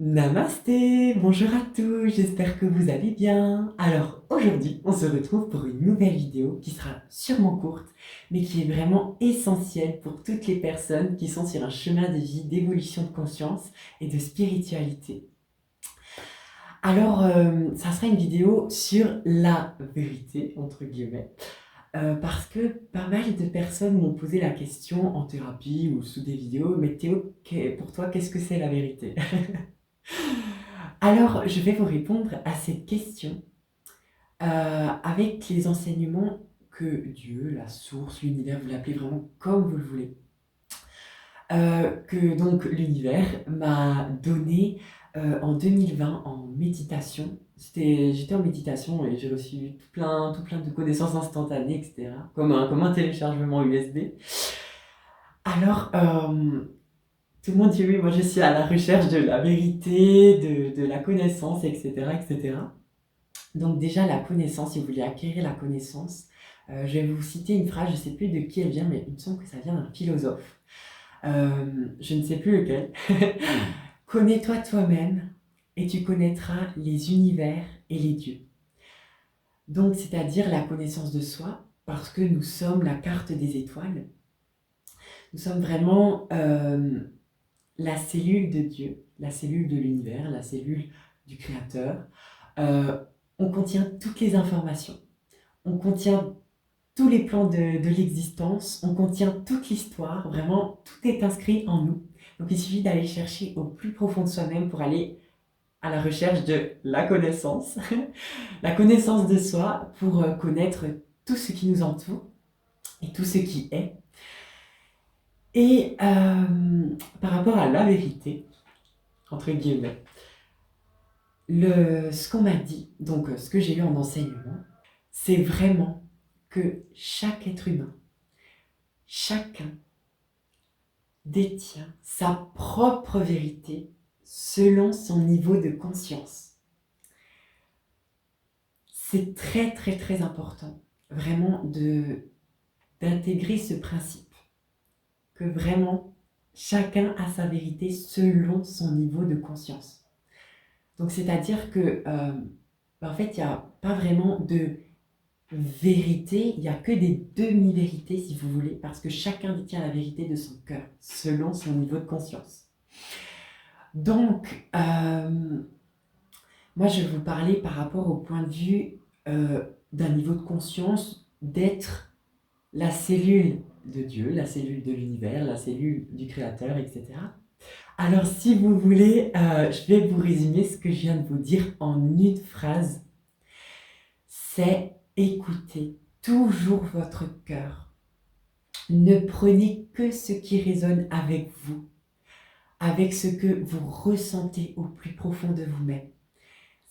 Namasté, bonjour à tous, j'espère que vous allez bien. Alors aujourd'hui, on se retrouve pour une nouvelle vidéo qui sera sûrement courte, mais qui est vraiment essentielle pour toutes les personnes qui sont sur un chemin de vie d'évolution de conscience et de spiritualité. Alors, ça sera une vidéo sur la vérité, entre guillemets, parce que pas mal de personnes m'ont posé la question en thérapie ou sous des vidéos, mais Théo, pour toi, qu'est-ce que c'est la vérité? Alors, je vais vous répondre à cette question avec les enseignements que Dieu, la source, l'univers, vous l'appelez vraiment comme vous le voulez, que donc l'univers m'a donné en 2020 en méditation. J'étais en méditation et j'ai reçu tout plein de connaissances instantanées, etc., comme un téléchargement USB. Alors, tout le monde dit oui, moi je suis à la recherche de la vérité, de la connaissance, etc., etc. Donc déjà, la connaissance, si vous voulez acquérir la connaissance, je vais vous citer une phrase, je ne sais plus de qui elle vient, mais il me semble que ça vient d'un philosophe. Je ne sais plus lequel. Connais-toi toi-même et tu connaîtras les univers et les dieux. Donc, c'est-à-dire la connaissance de soi, parce que nous sommes la carte des étoiles. Nous sommes vraiment la cellule de Dieu, la cellule de l'univers, la cellule du Créateur. Euh, on contient toutes les informations. On contient tous les plans de l'existence, on contient toute l'histoire, vraiment, tout est inscrit en nous. Donc il suffit d'aller chercher au plus profond de soi-même pour aller à la recherche de la connaissance, la connaissance de soi pour connaître tout ce qui nous entoure et tout ce qui est. Et par rapport à la vérité, entre guillemets, ce qu'on m'a dit, donc ce que j'ai eu en enseignement, c'est vraiment que chaque être humain, chacun détient sa propre vérité selon son niveau de conscience. C'est très très très important vraiment d'intégrer ce principe, que vraiment chacun a sa vérité selon son niveau de conscience. Donc c'est-à-dire que en fait il n'y a pas vraiment de vérité, il n'y a que des demi-vérités si vous voulez, parce que chacun détient la vérité de son cœur selon son niveau de conscience. Donc, moi, je vais vous parler par rapport au point de vue d'un niveau de conscience, d'être la cellule de Dieu, la cellule de l'univers, la cellule du Créateur, etc. Alors, si vous voulez, je vais vous résumer ce que je viens de vous dire en une phrase. C'est écouter toujours votre cœur. Ne prenez que ce qui résonne avec vous, avec ce que vous ressentez au plus profond de vous-même.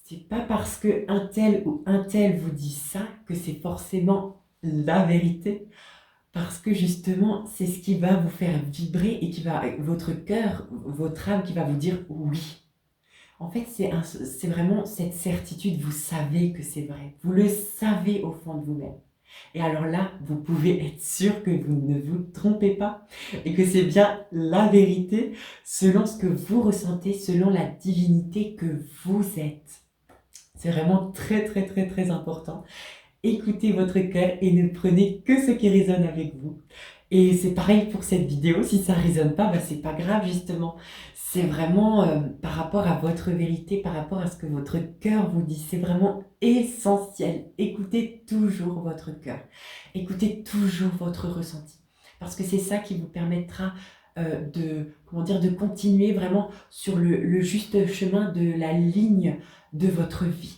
C'est pas parce que un tel ou un tel vous dit ça que c'est forcément la vérité, parce que justement c'est ce qui va vous faire vibrer et qui va votre cœur, votre âme qui va vous dire oui. En fait, c'est vraiment cette certitude, vous savez que c'est vrai, vous le savez au fond de vous-même. Et alors là, vous pouvez être sûr que vous ne vous trompez pas et que c'est bien la vérité selon ce que vous ressentez, selon la divinité que vous êtes. C'est vraiment très très très très important. Écoutez votre cœur et ne prenez que ce qui résonne avec vous. Et c'est pareil pour cette vidéo, si ça résonne pas, bah c'est pas grave justement. C'est vraiment par rapport à votre vérité, par rapport à ce que votre cœur vous dit. C'est vraiment essentiel. Écoutez toujours votre cœur. Écoutez toujours votre ressenti. Parce que c'est ça qui vous permettra de continuer vraiment sur le juste chemin de la ligne de votre vie.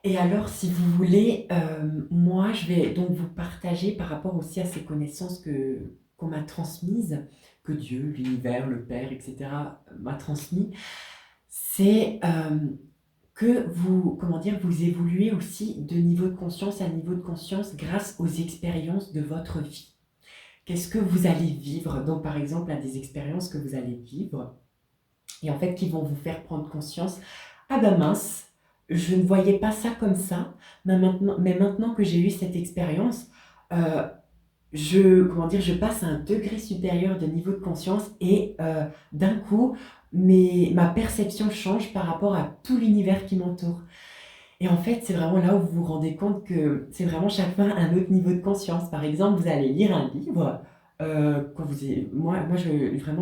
Et alors, si vous voulez, moi, je vais donc vous partager par rapport aussi à ces connaissances qu'on m'a transmises, que Dieu, l'univers, le Père, etc. m'a transmis, c'est que vous évoluez aussi de niveau de conscience à niveau de conscience grâce aux expériences de votre vie. Qu'est-ce que vous allez vivre? Donc, par exemple, à des expériences que vous allez vivre et en fait qui vont vous faire prendre conscience, ah ben mince, je ne voyais pas ça comme ça, mais maintenant que j'ai eu cette expérience, euh, je passe à un degré supérieur de niveau de conscience et d'un coup, ma perception change par rapport à tout l'univers qui m'entoure. Et en fait, c'est vraiment là où vous vous rendez compte que c'est vraiment chaque fois un autre niveau de conscience. Par exemple, vous allez lire un livre, vraiment,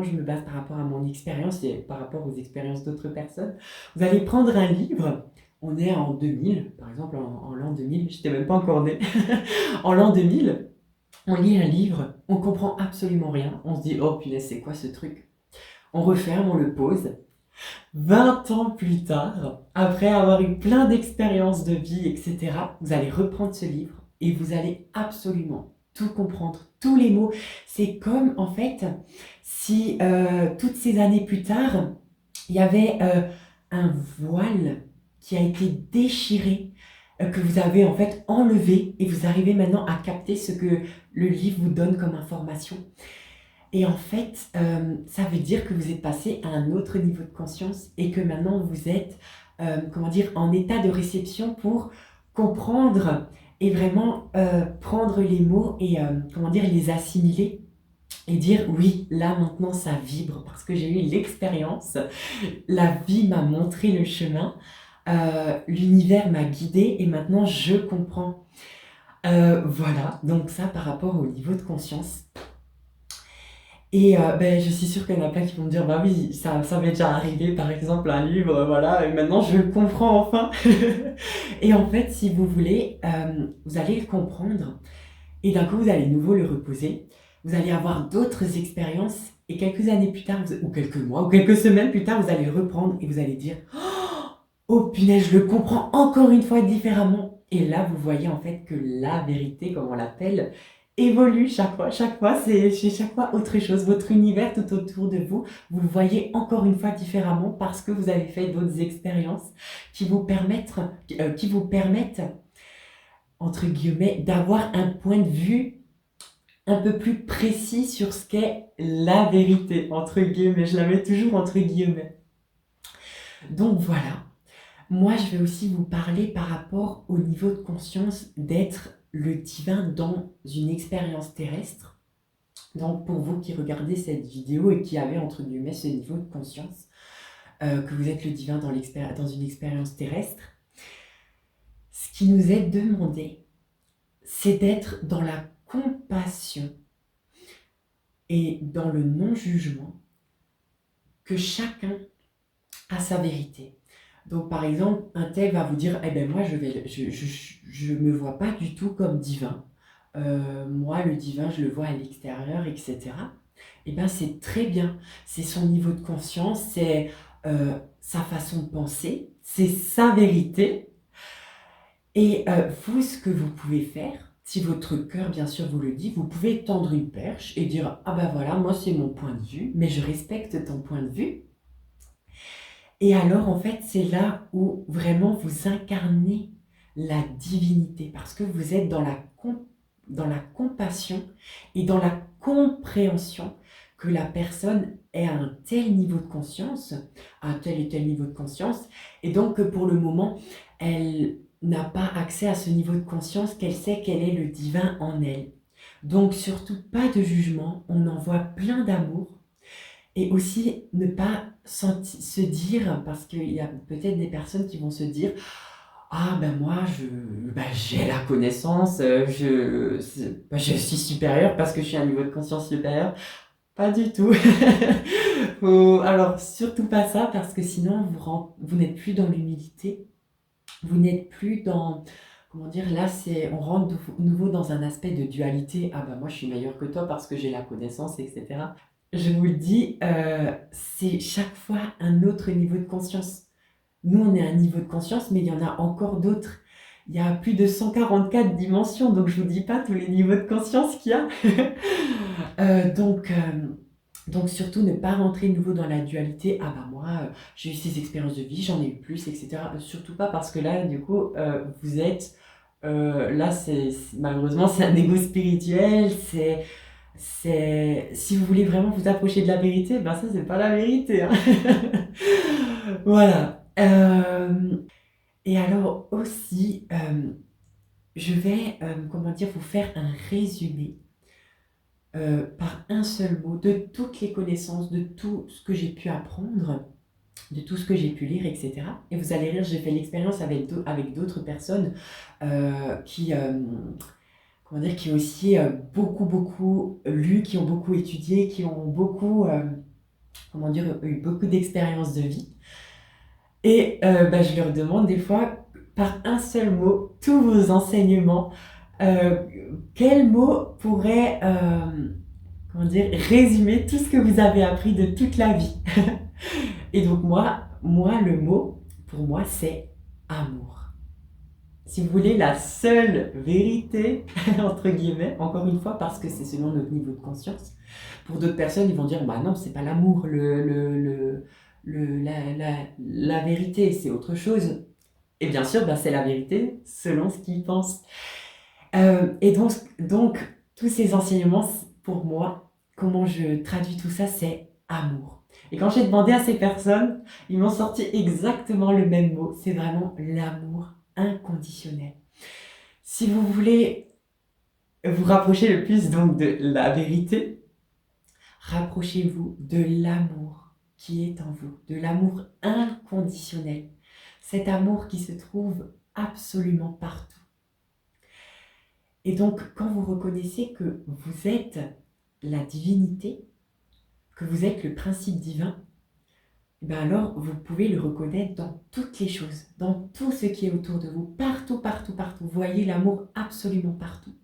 je me base par rapport à mon expérience et par rapport aux expériences d'autres personnes. Vous allez prendre un livre, on est en 2000, par exemple, en l'an 2000, j'étais même pas encore née. En l'an 2000, on lit un livre, on comprend absolument rien, on se dit, oh punaise, c'est quoi ce truc? On referme, on le pose. 20 ans plus tard, après avoir eu plein d'expériences de vie, etc., vous allez reprendre ce livre et vous allez absolument tout comprendre, tous les mots. C'est comme, en fait, si toutes ces années plus tard, il y avait un voile qui a été déchiré, que vous avez en fait enlevé et vous arrivez maintenant à capter ce que le livre vous donne comme information. Et en fait, ça veut dire que vous êtes passé à un autre niveau de conscience et que maintenant vous êtes, en état de réception pour comprendre et vraiment prendre les mots et les assimiler et dire oui, là maintenant ça vibre parce que j'ai eu l'expérience, la vie m'a montré le chemin, l'univers m'a guidé et maintenant je comprends. Voilà, donc ça par rapport au niveau de conscience. Et je suis sûre qu'il y en a plein qui vont me dire, bah oui, ça m'est déjà arrivé, par exemple, un livre, voilà, et maintenant je le comprends enfin. Et en fait, si vous voulez, vous allez le comprendre, et d'un coup, vous allez de nouveau le reposer. Vous allez avoir d'autres expériences, et quelques années plus tard, ou quelques mois, ou quelques semaines plus tard, vous allez le reprendre, et vous allez dire, oh punaise, je le comprends encore une fois différemment. Et là, vous voyez en fait que la vérité, comme on l'appelle, évolue chaque fois. C'est chaque fois autre chose. Votre univers tout autour de vous, vous le voyez encore une fois différemment parce que vous avez fait d'autres expériences qui vous permettent, entre guillemets, d'avoir un point de vue un peu plus précis sur ce qu'est la vérité, entre guillemets. Je la mets toujours entre guillemets. Donc voilà. Moi, je vais aussi vous parler par rapport au niveau de conscience d'être le divin dans une expérience terrestre. Donc, pour vous qui regardez cette vidéo et qui avez entre guillemets ce niveau de conscience, que vous êtes le divin dans une expérience terrestre, ce qui nous est demandé, c'est d'être dans la compassion et dans le non-jugement, que chacun a sa vérité. Donc par exemple, un tel va vous dire, eh ben moi je me vois pas du tout comme divin. Moi le divin je le vois à l'extérieur, etc. Eh ben c'est très bien. C'est son niveau de conscience, c'est sa façon de penser, c'est sa vérité. Et vous, ce que vous pouvez faire, si votre cœur bien sûr vous le dit, vous pouvez tendre une perche et dire, ah ben voilà, moi c'est mon point de vue, mais je respecte ton point de vue. Et alors, en fait, c'est là où vraiment vous incarnez la divinité, parce que vous êtes dans la compassion et dans la compréhension que la personne est à un tel niveau de conscience, à un tel et tel niveau de conscience, et donc que pour le moment, elle n'a pas accès à ce niveau de conscience, qu'elle sait qu'elle est le divin en elle. Donc surtout pas de jugement, on envoie plein d'amour, et aussi ne pas se dire, parce qu'il y a peut-être des personnes qui vont se dire, ah ben moi j'ai la connaissance, je suis supérieur parce que je suis à un niveau de conscience supérieur. Pas du tout. Alors surtout pas ça, parce que sinon vous n'êtes plus dans l'humilité, vous n'êtes plus dans, comment dire, là on rentre de nouveau dans un aspect de dualité, ah ben moi je suis meilleur que toi parce que j'ai la connaissance, etc. Je vous le dis, c'est chaque fois un autre niveau de conscience. Nous, on est à un niveau de conscience, mais il y en a encore d'autres. Il y a plus de 144 dimensions, donc je vous dis pas tous les niveaux de conscience qu'il y a. Donc surtout ne pas rentrer de nouveau dans la dualité. Ah bah moi, j'ai eu ces expériences de vie, j'en ai eu plus, etc. Surtout pas parce que là, du coup, vous êtes... là, malheureusement, c'est un ego spirituel, si vous voulez vraiment vous approcher de la vérité, ben ça c'est pas la vérité, hein. Voilà. Et alors aussi, je vais vous faire un résumé par un seul mot, de toutes les connaissances, de tout ce que j'ai pu apprendre, de tout ce que j'ai pu lire, etc. Et vous allez rire, j'ai fait l'expérience avec d'autres personnes qui, comment dire, qui ont aussi beaucoup lu, qui ont beaucoup étudié, qui ont beaucoup, comment dire, eu beaucoup d'expériences de vie. Et je leur demande des fois, par un seul mot, tous vos enseignements, euh, quel mot pourrait, comment dire, résumer tout ce que vous avez appris de toute la vie. Et donc le mot, pour moi, c'est amour. Si vous voulez, la seule vérité, entre guillemets, encore une fois, parce que c'est selon notre niveau de conscience. Pour d'autres personnes, ils vont dire, bah non, c'est pas l'amour, la vérité, c'est autre chose. Et bien sûr, c'est la vérité selon ce qu'ils pensent. Et donc, tous ces enseignements, pour moi, comment je traduis tout ça, c'est amour. Et quand j'ai demandé à ces personnes, ils m'ont sorti exactement le même mot. C'est vraiment l'amour inconditionnel. Si vous voulez vous rapprocher le plus donc de la vérité, rapprochez-vous de l'amour qui est en vous, de l'amour inconditionnel. Cet amour qui se trouve absolument partout. Et donc, quand vous reconnaissez que vous êtes la divinité, que vous êtes le principe divin, alors vous pouvez le reconnaître dans toutes les choses, dans tout ce qui est autour de vous, partout, partout, partout. Vous voyez l'amour absolument partout.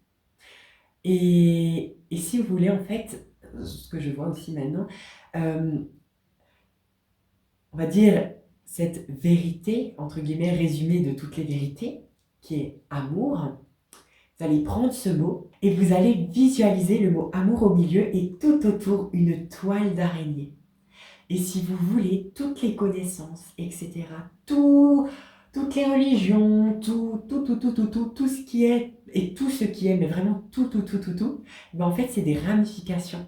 Et si vous voulez, en fait, ce que je vois aussi maintenant, on va dire cette vérité, entre guillemets, résumée de toutes les vérités, qui est amour, vous allez prendre ce mot et vous allez visualiser le mot amour au milieu et tout autour une toile d'araignée. Et si vous voulez, toutes les connaissances, etc., toutes les religions, tout ce qui est, et tout ce qui est, mais vraiment tout, en fait, c'est des ramifications.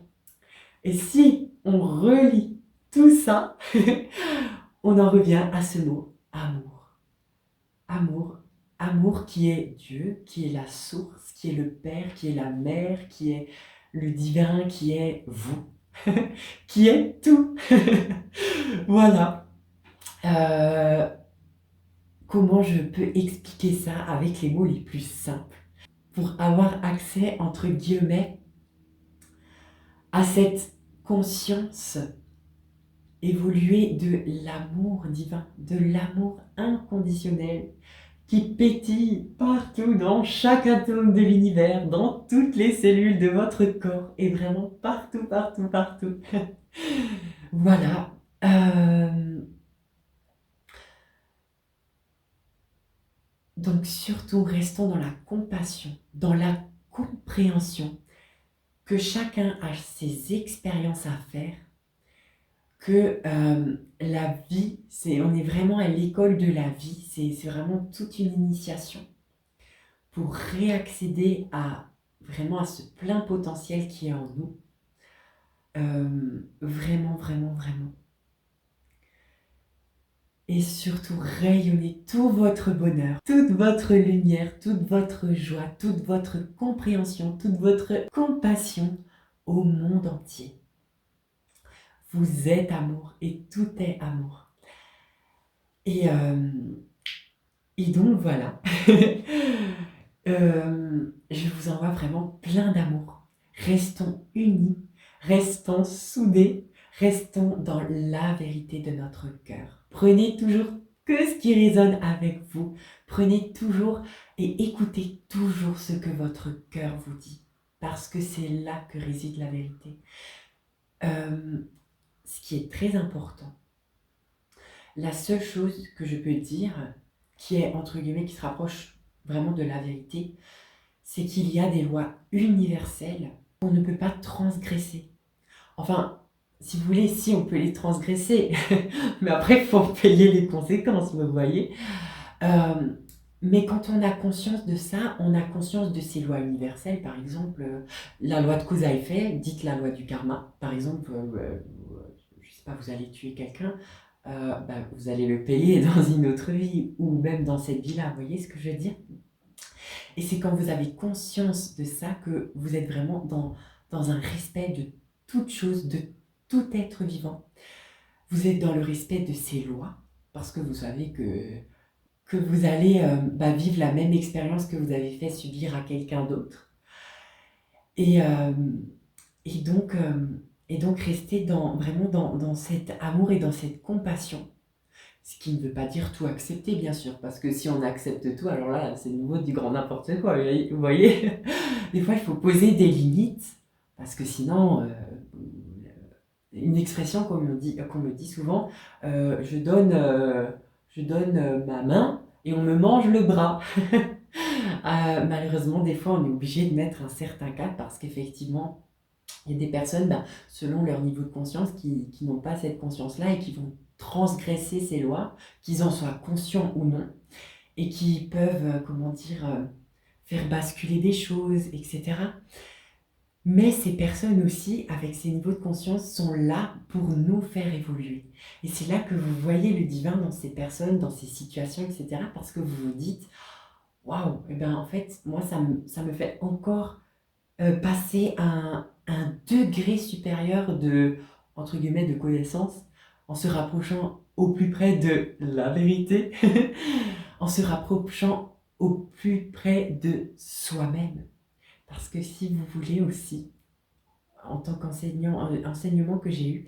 Et si on relie tout ça, on en revient à ce mot, amour. Amour. Amour qui est Dieu, qui est la source, qui est le Père, qui est la Mère, qui est le divin, qui est vous, qui est tout. Voilà. Comment je peux expliquer ça avec les mots les plus simples pour avoir accès, entre guillemets, à cette conscience évoluée de l'amour divin, de l'amour inconditionnel qui pétille partout dans chaque atome de l'univers, dans toutes les cellules de votre corps et vraiment partout, partout, partout. Voilà. Donc surtout, restons dans la compassion, dans la compréhension que chacun a ses expériences à faire, que la vie, on est vraiment à l'école de la vie, c'est vraiment toute une initiation pour réaccéder vraiment à ce plein potentiel qui est en nous. Vraiment, vraiment, vraiment. Et surtout, rayonnez tout votre bonheur, toute votre lumière, toute votre joie, toute votre compréhension, toute votre compassion au monde entier. Vous êtes amour et tout est amour. Et donc voilà, je vous envoie vraiment plein d'amour. Restons unis, restons soudés, restons dans la vérité de notre cœur. Prenez toujours que ce qui résonne avec vous. Prenez toujours et écoutez toujours ce que votre cœur vous dit, parce que c'est là que réside la vérité. Ce qui est très important, la seule chose que je peux dire, qui est entre guillemets, qui se rapproche vraiment de la vérité, c'est qu'il y a des lois universelles qu'on ne peut pas transgresser. Enfin, si vous voulez, si on peut les transgresser, mais après il faut payer les conséquences, vous voyez. Mais quand on a conscience de ça, on a conscience de ces lois universelles, par exemple, la loi de cause à effet, dite la loi du karma. Par exemple, je sais pas, vous allez tuer quelqu'un, vous allez le payer dans une autre vie, ou même dans cette vie-là, vous voyez ce que je veux dire? Et c'est quand vous avez conscience de ça que vous êtes vraiment dans un respect de toute chose, de tout être vivant. Vous êtes dans le respect de ses lois, parce que vous savez que vous allez vivre la même expérience que vous avez fait subir à quelqu'un d'autre. Et, euh, et, donc, euh, et donc rester vraiment dans cet amour et dans cette compassion. Ce qui ne veut pas dire tout accepter, bien sûr, parce que si on accepte tout, alors là, c'est le niveau du grand n'importe quoi, vous voyez. Des fois, il faut poser des limites, parce que sinon, une expression qu'on me dit souvent, je donne ma main et on me mange le bras. Malheureusement, des fois, on est obligé de mettre un certain cadre, parce qu'effectivement, il y a des personnes, selon leur niveau de conscience, qui n'ont pas cette conscience-là et qui vont transgresser ces lois, qu'ils en soient conscients ou non, et qui peuvent, faire basculer des choses, etc. Mais ces personnes aussi, avec ces niveaux de conscience, sont là pour nous faire évoluer. Et c'est là que vous voyez le divin dans ces personnes, dans ces situations, etc. Parce que vous vous dites, waouh, en fait, moi, ça me fait encore passer à un degré supérieur de, entre guillemets, de connaissance, en se rapprochant au plus près de la vérité, en se rapprochant au plus près de soi-même. Parce que si vous voulez aussi, en tant enseignement que j'ai eu,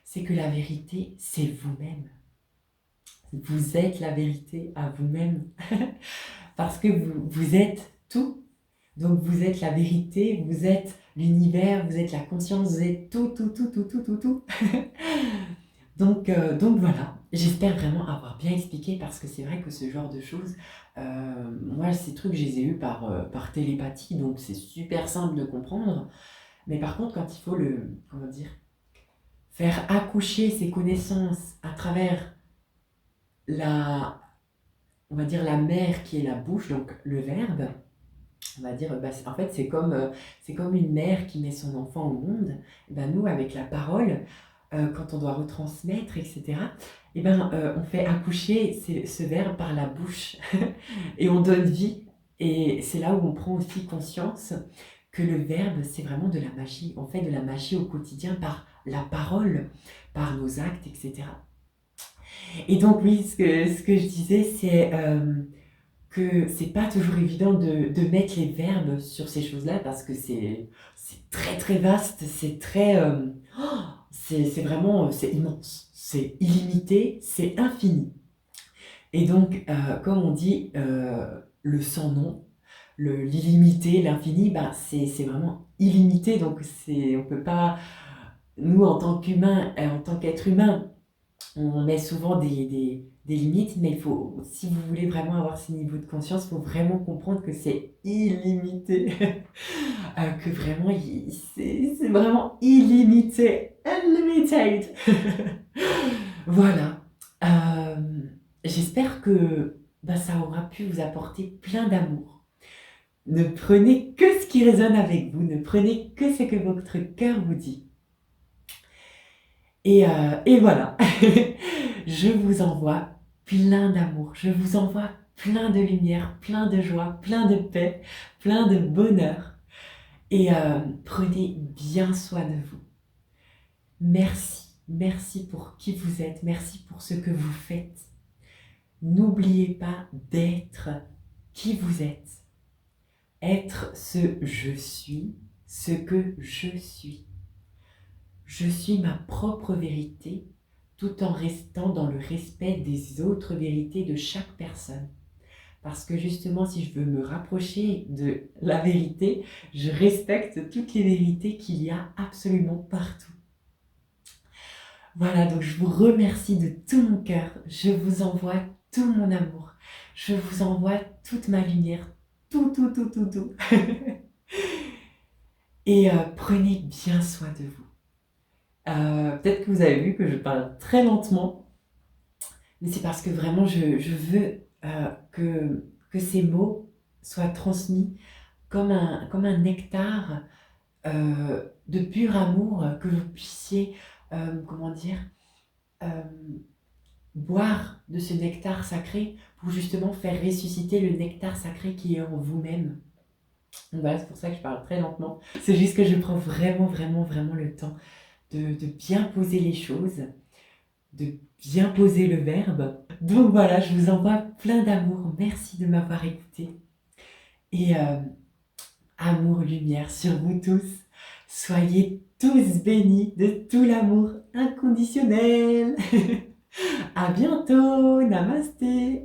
c'est que la vérité, c'est vous-même. Vous êtes la vérité à vous-même. Parce que vous êtes tout. Donc vous êtes la vérité, vous êtes l'univers, vous êtes la conscience, vous êtes tout, tout, tout, tout, tout, tout, tout. Donc voilà, j'espère vraiment avoir bien expliqué, parce que c'est vrai que ce genre de choses, moi ces trucs je les ai eus par télépathie, donc c'est super simple de comprendre. Mais par contre, quand il faut faire accoucher ces connaissances à travers la, on va dire la mère qui est la bouche, donc le verbe, on va dire, en fait, c'est comme une mère qui met son enfant au monde. Nous, avec la parole, quand on doit retransmettre, etc., on fait accoucher ce verbe par la bouche et on donne vie. Et c'est là où on prend aussi conscience que le verbe, c'est vraiment de la magie. On fait de la magie au quotidien par la parole, par nos actes, etc. Et donc, oui, ce que je disais, c'est que c'est pas toujours évident de mettre les verbes sur ces choses-là, parce que c'est très très vaste, c'est très c'est vraiment c'est immense, c'est illimité, c'est infini. Et donc comme on dit, le sans nom, l'illimité, l'infini, c'est vraiment illimité, donc on peut pas, nous en tant qu'humains, en tant qu'être humain, on met souvent des limites, mais il faut, si vous voulez vraiment avoir ce niveau de conscience, il faut vraiment comprendre que c'est illimité. Que vraiment, c'est vraiment illimité. Unlimited. Voilà. Euh, J'espère que ça aura pu vous apporter plein d'amour. Ne prenez que ce qui résonne avec vous, ne prenez que ce que votre cœur vous dit. Et voilà, je vous envoie plein d'amour, je vous envoie plein de lumière, plein de joie, plein de paix, plein de bonheur. Et prenez bien soin de vous. Merci, merci pour qui vous êtes, merci pour ce que vous faites. N'oubliez pas d'être qui vous êtes. Être ce je suis, ce que je suis. Je suis ma propre vérité, tout en restant dans le respect des autres vérités de chaque personne. Parce que justement, si je veux me rapprocher de la vérité, je respecte toutes les vérités qu'il y a absolument partout. Voilà, donc je vous remercie de tout mon cœur. Je vous envoie tout mon amour. Je vous envoie toute ma lumière. Tout, tout, tout, tout, tout. Et prenez bien soin de vous. Peut-être que vous avez vu que je parle très lentement, mais c'est parce que vraiment je veux que ces mots soient transmis comme un nectar de pur amour, que vous puissiez, euh, boire de ce nectar sacré pour justement faire ressusciter le nectar sacré qui est en vous-même. Donc voilà, c'est pour ça que je parle très lentement. C'est juste que je prends vraiment, vraiment, vraiment le temps de bien poser les choses, de bien poser le verbe. Donc voilà, je vous envoie plein d'amour. Merci de m'avoir écouté. Et amour, lumière sur vous tous. Soyez tous bénis de tout l'amour inconditionnel. À bientôt. Namasté.